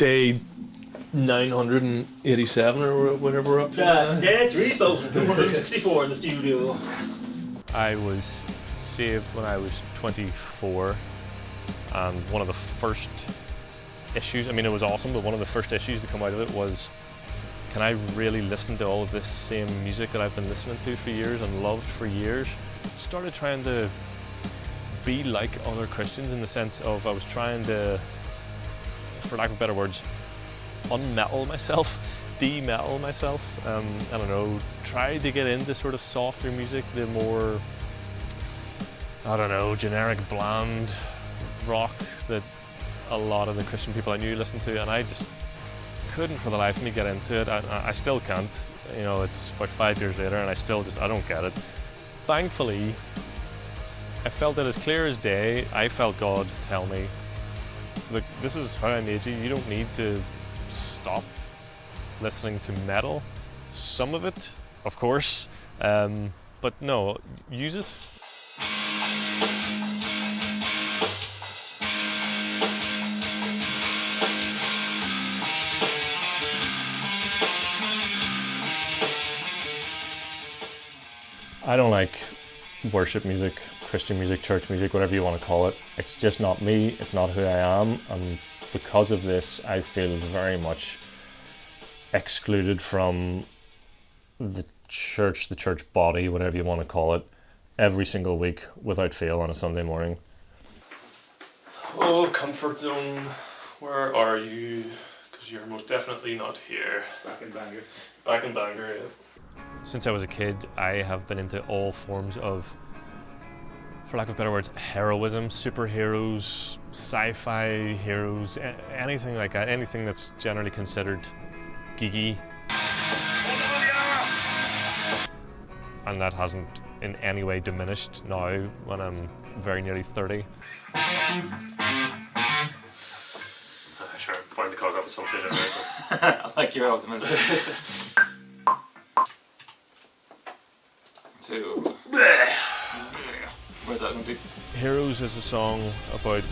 day 987 or whatever we're up to. Day 3264 in the studio. I was saved when I was 24, and one of the first issues, I mean it was awesome, but one of the first issues to come out of it was, can I really listen to all of this same music that I've been listening to for years and loved for years? Started trying to be like other Christians in the sense of I was trying to, for lack of better words, unmetal myself, de-metal myself. I don't know, try to get into sort of softer music, the more, I don't know, generic, bland rock that a lot of the Christian people I knew listened to, and I just couldn't for the life of me get into it. I still can't. You know, it's about 5 years later and I don't get it. Thankfully, I felt it as clear as day. I felt God tell me, look, this is how I made you. You don't need to stop listening to metal. Some of it, of course, but no, use it. I don't like worship music, Christian music, church music, whatever you want to call it. It's just not me, it's not who I am, and because of this I feel very much excluded from the church body, whatever you want to call it, every single week without fail on a Sunday morning. Oh, comfort zone, where are you? Because you're most definitely not here. Back in Bangor. Back in Bangor, yeah. Since I was a kid, I have been into all forms of, for lack of better words, heroism, superheroes, sci-fi heroes, anything like that, anything that's generally considered geeky. And that hasn't in any way diminished now when I'm very nearly 30. Sure, point the cause up with some shit anyway. I like your optimism. So, where's that going to be? Heroes is a song about,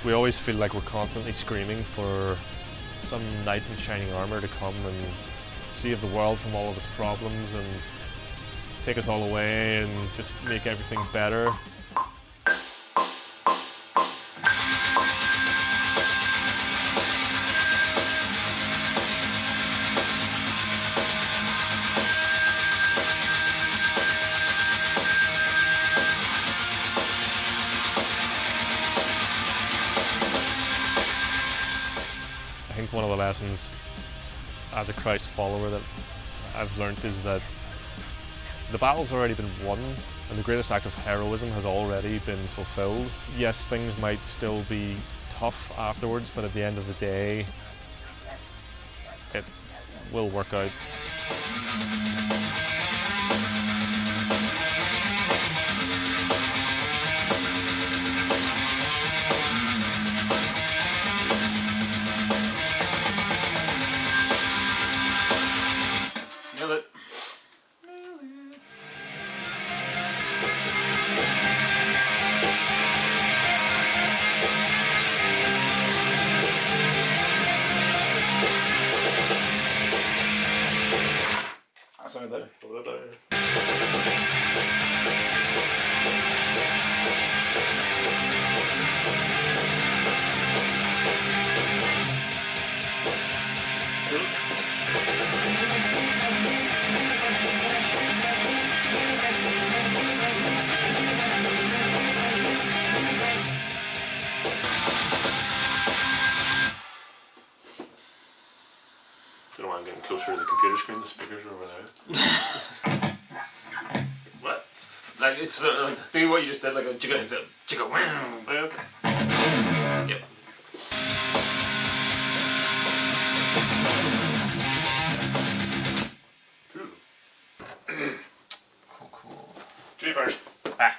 we always feel like we're constantly screaming for some knight in shining armour to come and save the world from all of its problems and take us all away and just make everything better. I think one of the lessons as a Christ follower that I've learned is that the battle's already been won and the greatest act of heroism has already been fulfilled. Yes, things might still be tough afterwards, but at the end of the day, it will work out. Nailed it. That sounded better. A little bit. Don't know why I'm getting closer to the computer screen. The speakers are over there. What? Like, it's like, do what you just did, like a chicka wow. Okay. Yep. Cool. G first. Ah.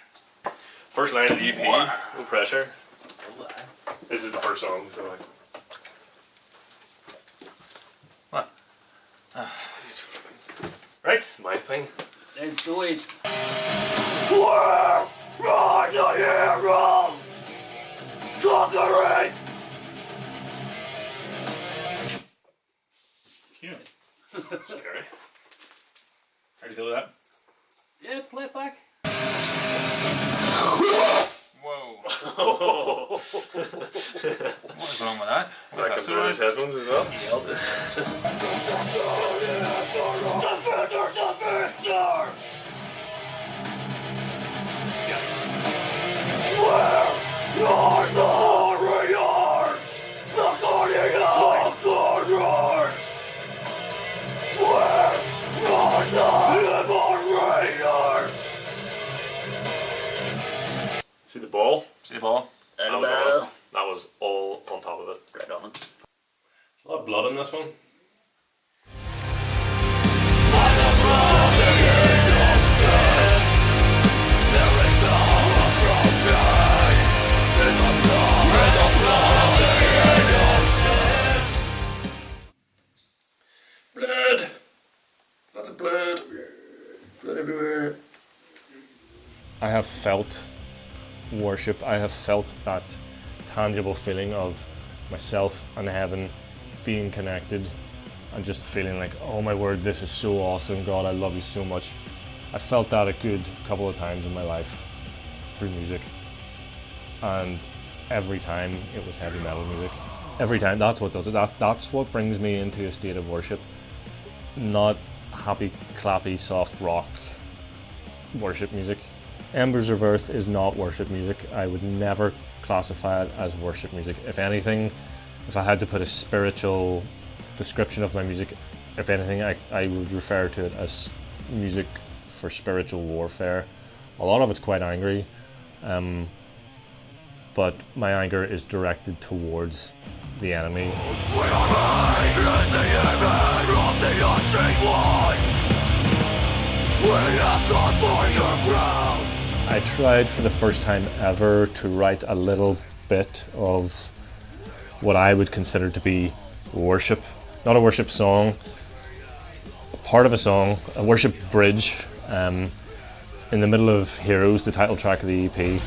First line of the EP. What? No pressure. This is the first song, so like. What? Right, my thing. Let's do it. Where are the heroes? Conquering Scary. How do you feel with that? Yeah, play it back. Whoa. Oh. What is wrong with that? What is That that? comes through his headphones as well. See the ball? See the ball? That was all on top of it. Right on it. A lot of blood in this one. Blood! Lots of blood. Blood everywhere. I have felt worship. I have felt that tangible feeling of myself and heaven being connected and just feeling like, oh my word, this is so awesome, God, I love you so much. I felt that a good couple of times in my life through music, and every time it was heavy metal music. Every time, that's what does it. That's what brings me into a state of worship, not happy, clappy, soft rock worship music. Embers of Earth is not worship music. I would never classify it as worship music. If anything, if I had to put a spiritual description of my music, if anything, I would refer to it as music for spiritual warfare. A lot of it's quite angry, but my anger is directed towards the enemy. I tried for the first time ever to write a little bit of what I would consider to be worship. Not a worship song, a part of a song, a worship bridge, in the middle of Heroes, the title track of the EP.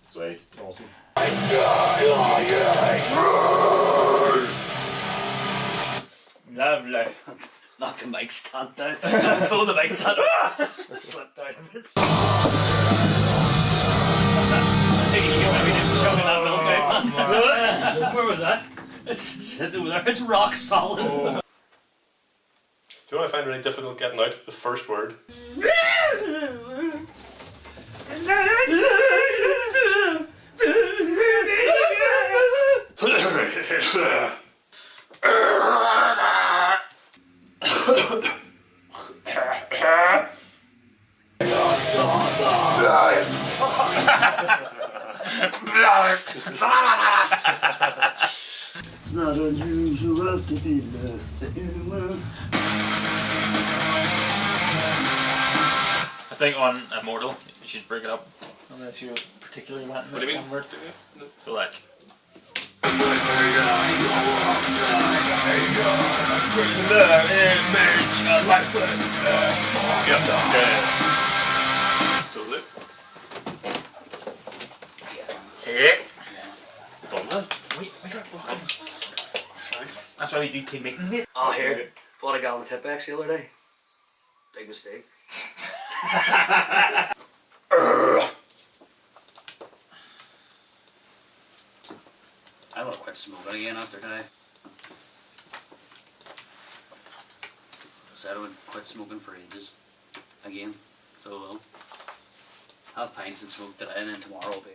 Sweet. Awesome. Lovely. Knock the mic stand down. Throw the mic stand down. Slipped out of it. Where was that? It's sitting over there. It's rock solid. Oh. Do you know what I find really difficult getting out? The first word. It's not unusual to be left alone. I think on Immortal, you should break it up. Unless you particularly want What do you mean? one word. So like. Yes. Totally. That's why we do team meetings, mate. Oh, here. Bought a gallon of Tipex the other day. Big mistake. I want to quit smoking again after today. Said I would quit smoking for ages. Again. So I will. Have pints and smoke today, and then tomorrow will be.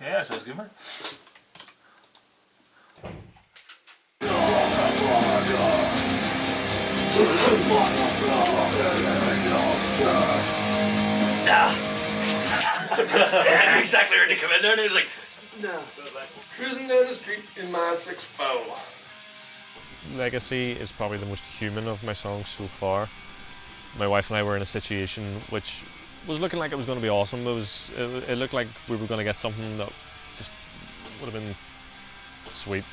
Yeah, sounds good, man. I knew exactly where to come in there, and he was like, No. Cruising down the street in my 6'4". Legacy is probably the most human of my songs so far. My wife and I were in a situation which was looking like it was going to be awesome. It looked like we were going to get something that just would have been sweet,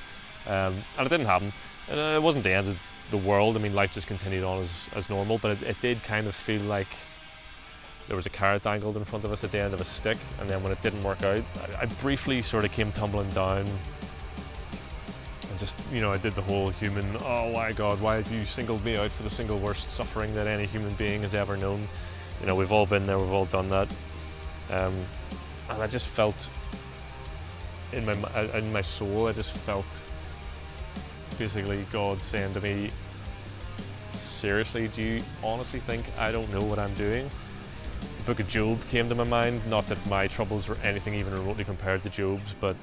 and it didn't happen. And it wasn't the end of the world. I mean, life just continued on as normal, but it did kind of feel like there was a carrot dangled in front of us at the end of a stick, and then when it didn't work out, I briefly sort of came tumbling down and just, I did the whole human, oh my God, why have you singled me out for the single worst suffering that any human being has ever known? We've all been there, we've all done that. And I just felt, in my soul, I just felt basically God saying to me, seriously, do you honestly think I don't know what I'm doing? The book of Job came to my mind, not that my troubles were anything even remotely compared to Job's, but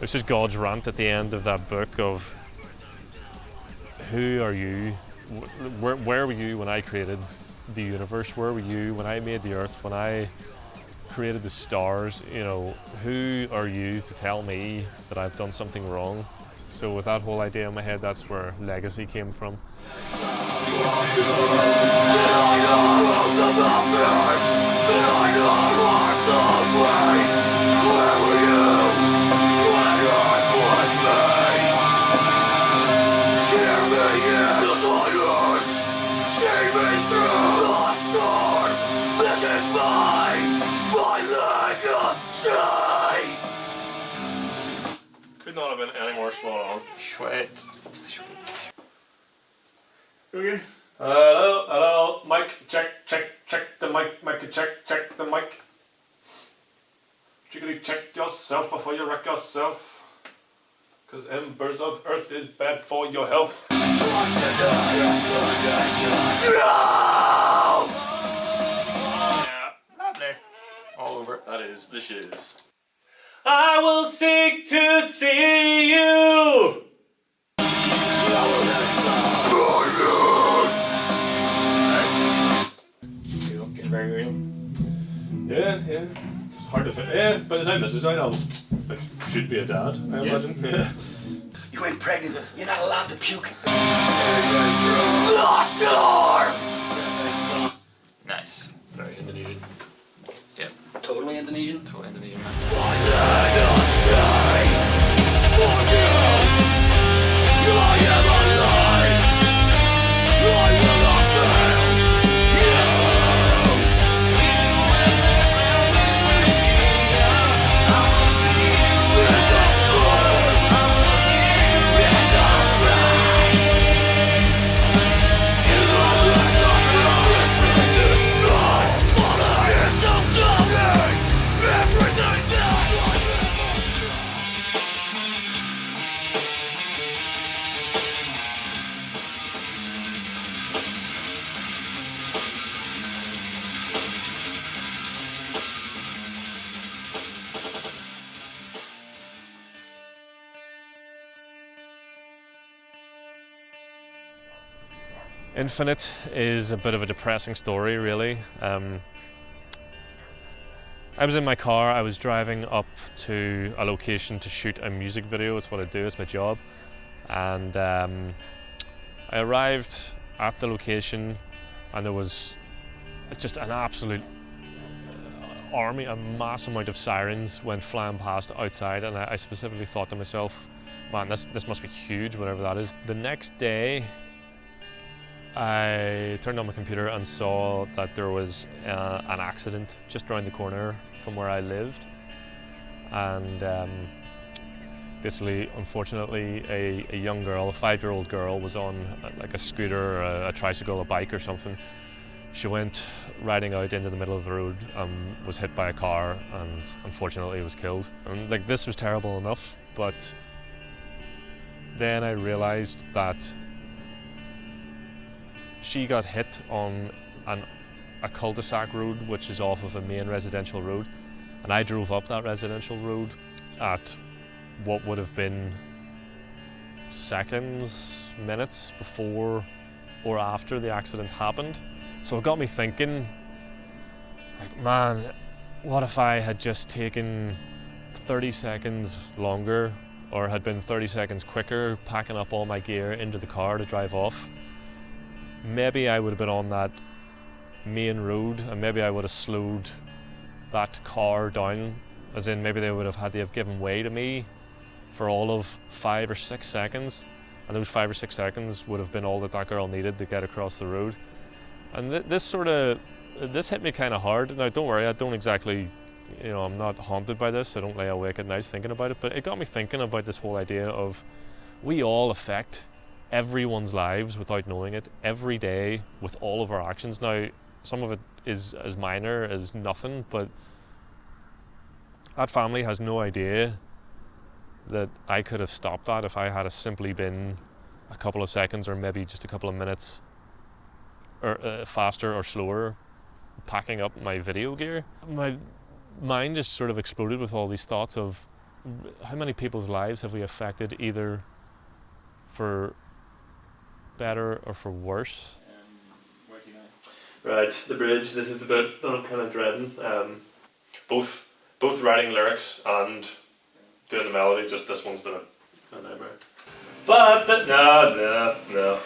it's just God's rant at the end of that book of, who are you? Where were you when I created the universe? Where were you when I made the earth, when I created the stars? Who are you to tell me that I've done something wrong? So with that whole idea in my head, that's where Legacy came from. Could not have been any more spot on. Sweat. Okay. Hello, mic, check the mic, check the mic. Chickadee, check yourself before you wreck yourself. Cause Embers of Earth is bad for your health. Yeah, Lovely. All over. that is the shiz. I will seek to see you. Getting very real. Yeah. It's hard to fit. Yeah, by the time this is out, I should be a dad, I imagine. Yeah. You ain't pregnant. You're not allowed to puke. Nice. Very Indonesian. Yep. Totally Indonesian. Totally Indonesian, man. Infinite is a bit of a depressing story, really. I was in my car, I was driving up to a location to shoot a music video. It's what I do, it's my job. And I arrived at the location and there was just an absolute army, a mass amount of sirens went flying past outside, and I specifically thought to myself, man, this must be huge, whatever that is. The next day, I turned on my computer and saw that there was an accident just around the corner from where I lived, and basically, unfortunately, a young girl, a 5-year-old girl, was on like a scooter, or a tricycle, a bike or something. She went riding out into the middle of the road and was hit by a car, and unfortunately was killed. And like, this was terrible enough, but then I realized that she got hit on a cul-de-sac road, which is off of a main residential road, and I drove up that residential road at what would have been seconds, minutes before or after the accident happened. So it got me thinking, like, man, what if I had just taken 30 seconds longer, or had been 30 seconds quicker packing up all my gear into the car to drive off, maybe I would have been on that main road, and maybe I would have slowed that car down, as in maybe they would have had to have given way to me for all of 5 or 6 seconds, and those 5 or 6 seconds would have been all that that girl needed to get across the road. And this hit me kind of hard. Now don't worry, I don't exactly, I'm not haunted by this, I don't lay awake at night thinking about it, but it got me thinking about this whole idea of we all affect everyone's lives without knowing it, every day, with all of our actions. Now, some of it is as minor as nothing, but that family has no idea that I could have stopped that if I had simply been a couple of seconds or maybe just a couple of minutes or faster or slower packing up my video gear. My mind just sort of exploded with all these thoughts of how many people's lives have we affected, either for better or for worse. Right, the bridge. This is the bit that I'm kind of dreading. Both writing lyrics and doing the melody. Just this one's been a nightmare. But no.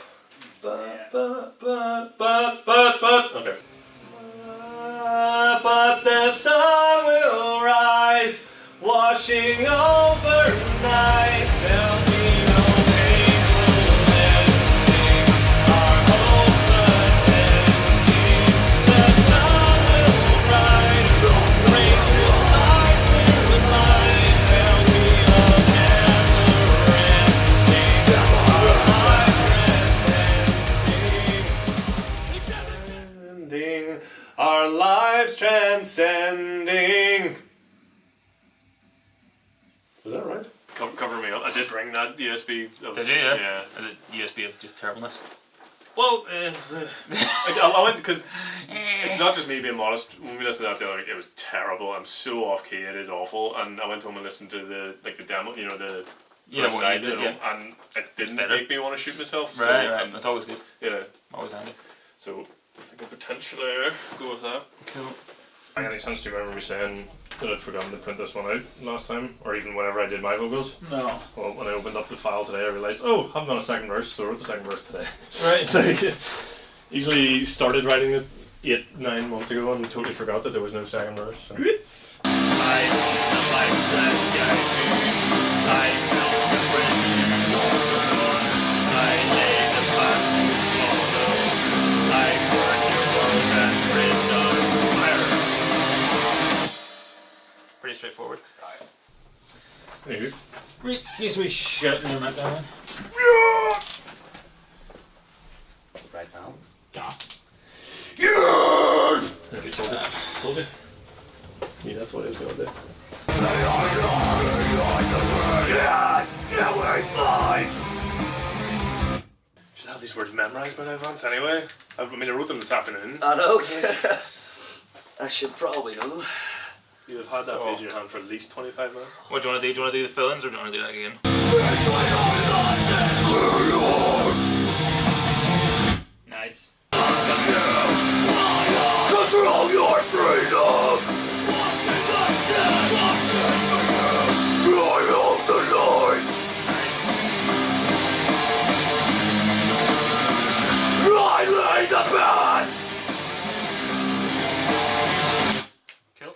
But. Okay. But the sun will rise, washing over night. There'll be no painful ending. Our hope unending. The sun will rise, rain will light through the light. There'll be no never ending. Our lives transcending. Was that right? Cover me up. I did bring that USB. Did you? Yeah. Yeah. Is it USB of just terribleness? Well, I went because it's not just me being modest. When we listened to that the other week, it was terrible. I'm so off key. It is awful. And I went home and listened to the demo. The version I did, and it didn't make me want to shoot myself. Right, so, right. That's always good. Yeah. Always handy. So I think I'll potentially go with that. Cool. Any chance do you remember me saying that I'd forgotten to print this one out last time, or even whenever I did my vocals? No. Well, when I opened up the file today, I realised, I haven't done a second verse, so I wrote the second verse today. Right. So usually started writing it 8-9 months ago and totally forgot that there was no second verse. So. Pretty straightforward. Anywho. Right, needs to be shutting on that down. Right now. Yeah! Told you. Yeah, that's what it's going to do. Should have these words memorised by now, Vance, anyway. I wrote them this afternoon. I know. I should probably know. You'd have had that page in your hand for at least 25 minutes. What do you want to do? Do you want to do the fill-ins, or do you want to do that again? Nice. Control your freedom. Cry out the noise. I lay the path. Cool.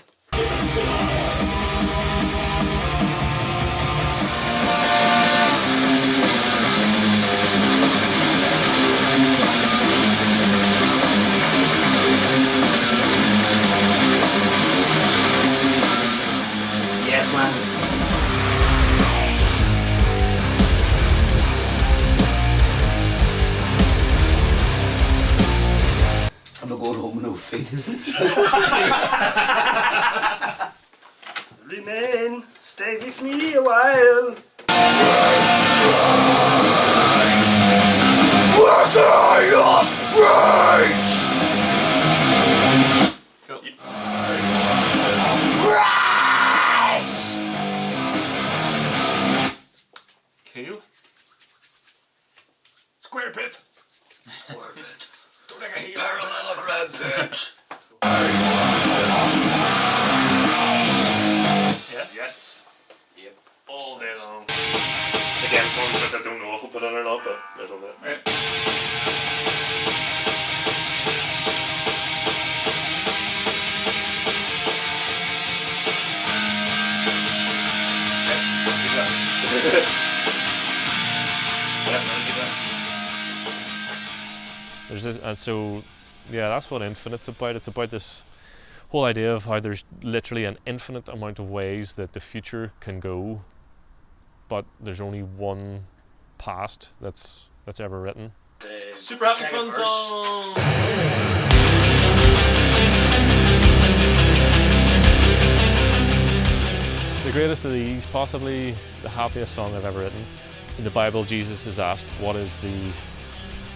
Yes, man. I'm going home with no feet. Remain, stay with me a while. We're dying of rage. Cool. Rise. Cool. Square pit. Orbit. Parallelogram pit. Yeah. Yes. but there's all that. Right. There's this, and so yeah, that's what Infinite's about. It's about this whole idea of how there's literally an infinite amount of ways that the future can go, but there's only one past that's ever written. Super happy Second fun verse. song! The greatest of these, possibly the happiest song I've ever written. In the Bible, Jesus is asked what is the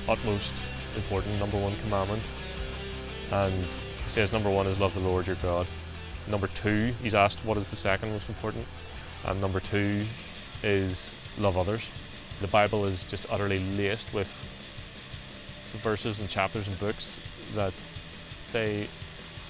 utmost important number one commandment, and he says number one is love the Lord your God. Number two, he's asked what is the second most important, and number two is love others. The Bible is just utterly laced with verses and chapters and books that say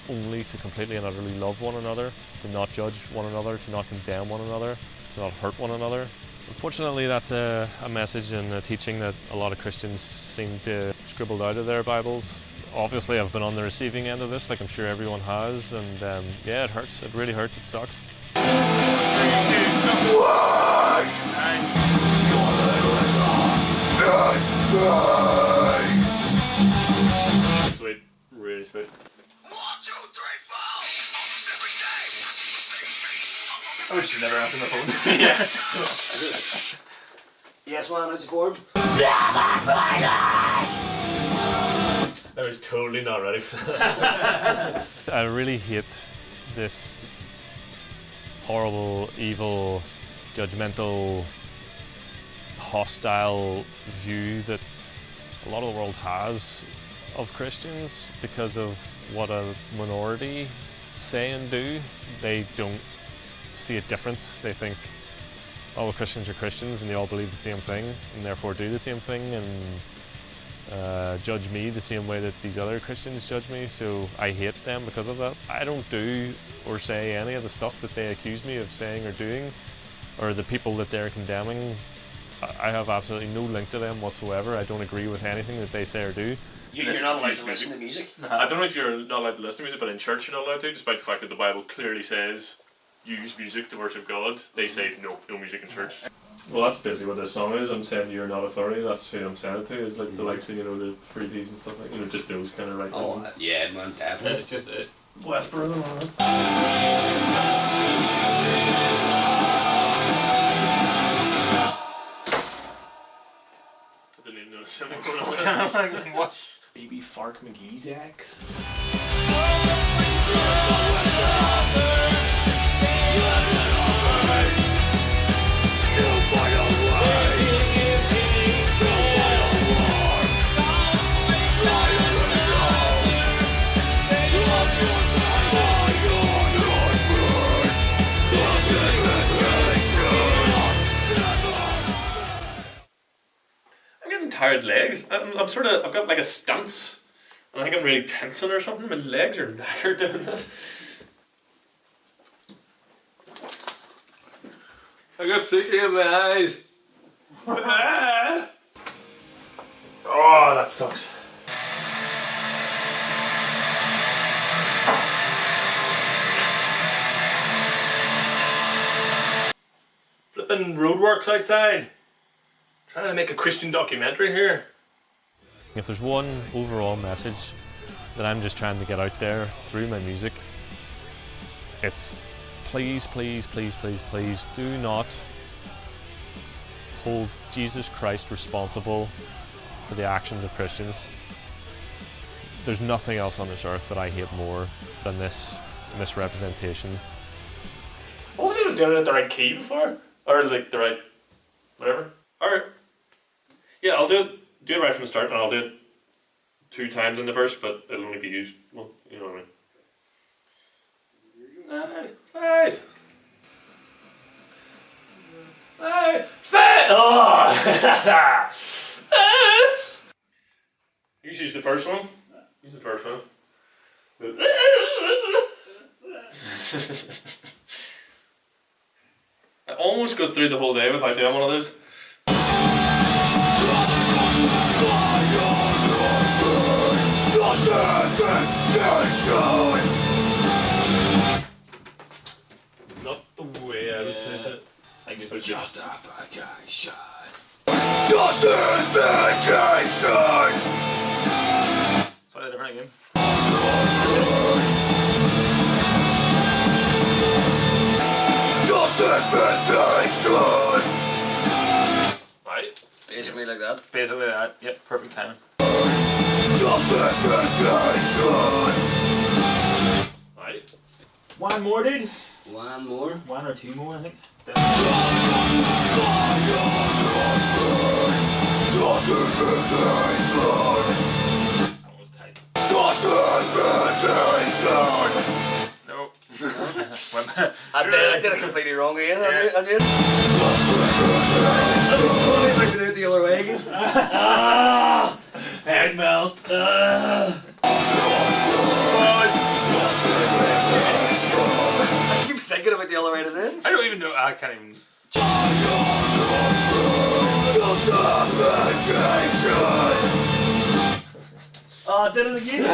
only to completely and utterly love one another, to not judge one another, to not condemn one another, to not hurt one another. Unfortunately, that's a message and a teaching that a lot of Christians seem to scribbled out of their Bibles. Obviously, I've been on the receiving end of this, like I'm sure everyone has, and yeah, it hurts. It really hurts. It sucks. Sweet, really sweet. I wish you never answered the phone. Yeah. Yes, man, it's bored. I was totally not ready for that. I really hate this horrible, evil, judgmental, hostile view that a lot of the world has of Christians because of what a minority say and do. They don't see a difference. They think, oh, well, Christians are Christians and they all believe the same thing and therefore do the same thing and judge me the same way that these other Christians judge me, so I hate them because of that. I don't do or say any of the stuff that they accuse me of saying or doing, or the people that they're condemning. I have absolutely no link to them whatsoever. I don't agree with anything that they say or do. You're not allowed to listen to music. I don't know if you're not allowed to listen to music, but in church you're not allowed to, despite the fact that the Bible clearly says use music to worship God. They say no music in church. Well, that's basically what this song is. I'm saying you're not authority. That's who I'm saying it to. Is like the likes of, you know, the freebies and stuff like, you know, just those kind of right. Oh, yeah, man, definitely. It's just Westboro. I didn't even notice anything going on. what? Baby Fark McGee's ex. I'm getting tired legs. I've got like a stance. I think I'm really tensing or something. My legs are knackered doing this. I got sick in my eyes. Oh, that sucks. Flipping roadworks outside. Trying to make a Christian documentary here. If there's one overall message that I'm just trying to get out there through my music, it's please, please, please, please, please do not hold Jesus Christ responsible for the actions of Christians. There's nothing else on this earth that I hate more than this misrepresentation. I wasn't even doing it at the right key before. Or like the right whatever. Alright. Yeah, I'll do it right from the start, and I'll do it 2 times in the verse, but it'll only be used, well, you know what I mean. 5. Oh! You should use the first one. Use the first one. I almost go through the whole day without doing one of those. Not the way I would place it. I think it's Justification. Justification. Slightly different again. Justification. right. Basically like that. Basically that. Yep, perfect timing. Justification. Right. One more, dude. One more. One or two more, I think. Justification. That was tight. Justification. No. I did it completely wrong again. I did. I was totally like it the other way again. Head melt. I keep thinking about the other way to this. I don't even know. I can't even. Oh, I did it again.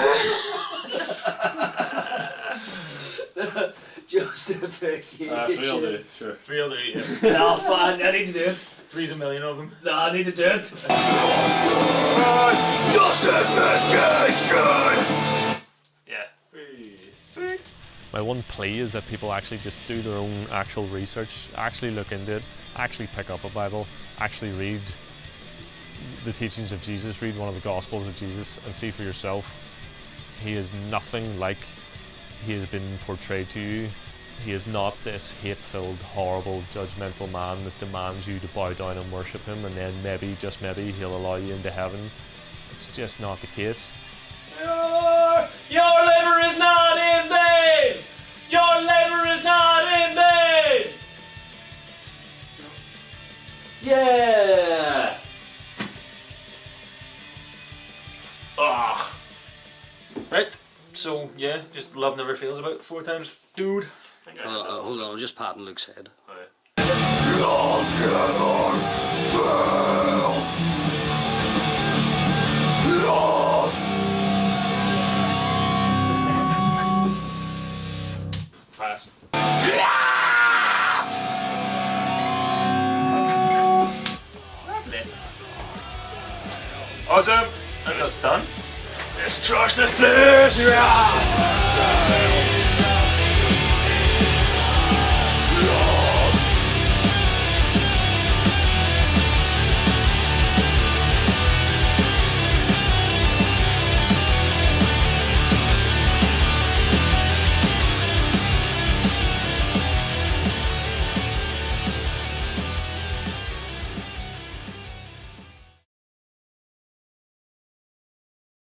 Justification. 3 will do, sure. 3 will do, yeah. No, fine. I need to do it. 3's a million of them. No, I need to do it. Justification. Yeah. Sweet. My one plea is that people actually just do their own actual research, actually look into it, actually pick up a Bible, actually read the teachings of Jesus, read one of the Gospels of Jesus and see for yourself. He is nothing like he has been portrayed to you. He is not this hate-filled, horrible, judgmental man that demands you to bow down and worship him and then maybe, just maybe, he'll allow you into heaven. It's just not the case. Your labor is not in vain! Your labor is not in vain! Yeah! Ah. Right. So yeah, just love never fails about 4 times, dude. Hold on, I'm just patting Luke's head. Love never fails. Love. Pass. Lovely. Awesome. That's us done. Let's trash this place! Yeah.